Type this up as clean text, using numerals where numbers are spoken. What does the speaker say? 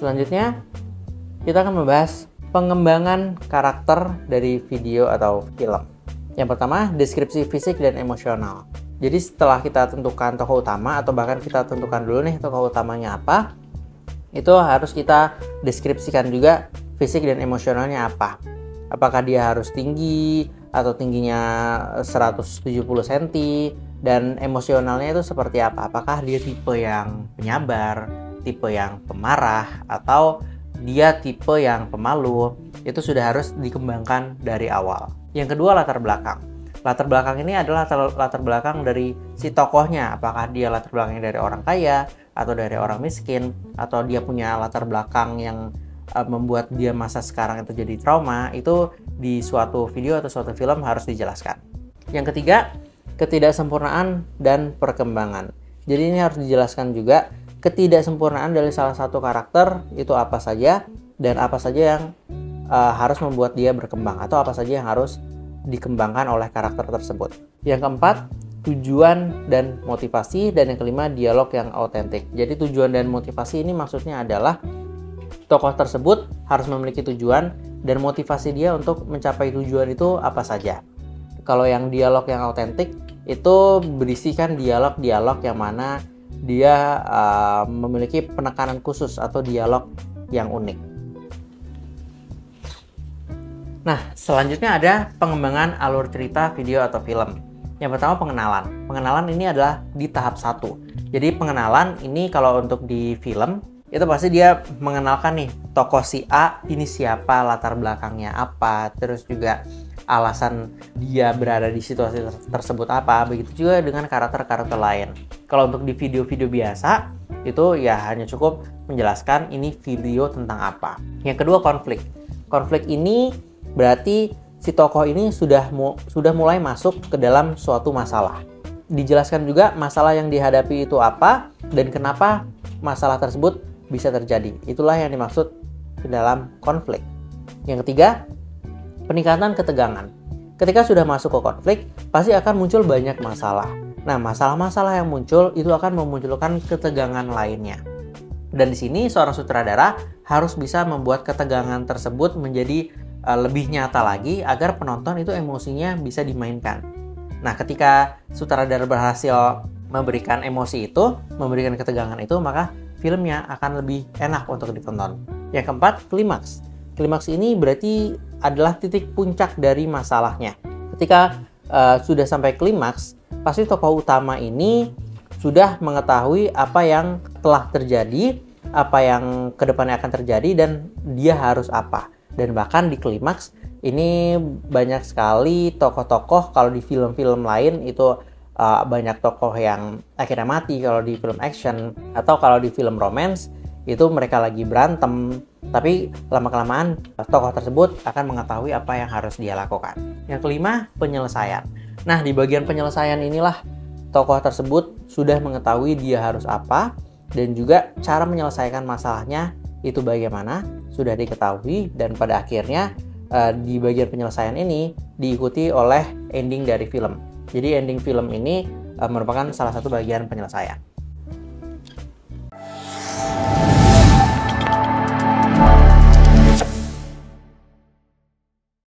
Selanjutnya, kita akan membahas pengembangan karakter dari video atau film. Yang pertama, deskripsi fisik dan emosional. Jadi setelah kita tentukan tokoh utama, atau bahkan kita tentukan dulu nih tokoh utamanya apa, itu harus kita deskripsikan juga fisik dan emosionalnya apa. Apakah dia harus tinggi atau tingginya 170 cm, dan emosionalnya itu seperti apa. Apakah dia tipe yang penyabar, tipe yang pemarah, atau dia tipe yang pemalu. Itu sudah harus dikembangkan dari awal. Yang kedua, latar belakang. Latar belakang ini adalah latar belakang dari si tokohnya. Apakah dia latar belakangnya dari orang kaya, atau dari orang miskin, atau dia punya latar belakang yang membuat dia masa sekarang itu jadi trauma. Itu di suatu video atau suatu film harus dijelaskan. Yang ketiga, ketidaksempurnaan dan perkembangan. Jadi ini harus dijelaskan juga ketidaksempurnaan dari salah satu karakter itu apa saja, dan apa saja yang harus membuat dia berkembang, atau apa saja yang harus dikembangkan oleh karakter tersebut. Yang keempat, tujuan dan motivasi, dan yang kelima, dialog yang autentik. Jadi tujuan dan motivasi ini maksudnya adalah tokoh tersebut harus memiliki tujuan, dan motivasi dia untuk mencapai tujuan itu apa saja. Kalau yang dialog yang autentik itu berisikan dialog-dialog yang mana dia memiliki penekanan khusus atau dialog yang unik. Nah, selanjutnya ada pengembangan alur cerita video atau film. Yang pertama, pengenalan. Pengenalan ini adalah di tahap 1. Jadi pengenalan ini kalau untuk di film, itu pasti dia mengenalkan nih, tokoh si A ini siapa, latar belakangnya apa, terus juga alasan dia berada di situasi tersebut apa. Begitu juga dengan karakter-karakter lain. Kalau untuk di video-video biasa, itu ya hanya cukup menjelaskan ini video tentang apa. Yang kedua, konflik. Konflik ini berarti si tokoh ini sudah mulai masuk ke dalam suatu masalah. Dijelaskan juga masalah yang dihadapi itu apa, dan kenapa masalah tersebut bisa terjadi. Itulah yang dimaksud ke dalam konflik. Yang ketiga, peningkatan ketegangan. Ketika sudah masuk ke konflik, pasti akan muncul banyak masalah. Nah, masalah-masalah yang muncul itu akan memunculkan ketegangan lainnya. Dan di sini seorang sutradara harus bisa membuat ketegangan tersebut menjadi lebih nyata lagi agar penonton itu emosinya bisa dimainkan. Nah, ketika sutradara berhasil memberikan emosi itu, memberikan ketegangan itu, maka filmnya akan lebih enak untuk ditonton. Yang keempat, klimaks. Klimaks ini berarti adalah titik puncak dari masalahnya. Ketika sudah sampai klimaks, pasti tokoh utama ini sudah mengetahui apa yang telah terjadi, apa yang kedepannya akan terjadi, dan dia harus apa. Dan bahkan di klimaks ini banyak sekali tokoh-tokoh. Kalau di film-film lain itu banyak tokoh yang akhirnya mati kalau di film action, atau kalau di film romance itu mereka lagi berantem, tapi lama-kelamaan tokoh tersebut akan mengetahui apa yang harus dia lakukan. Yang kelima, penyelesaian. Nah, di bagian penyelesaian inilah tokoh tersebut sudah mengetahui dia harus apa, dan juga cara menyelesaikan masalahnya itu bagaimana sudah diketahui, dan pada akhirnya di bagian penyelesaian ini diikuti oleh ending dari film. Jadi ending film ini merupakan salah satu bagian penyelesaian.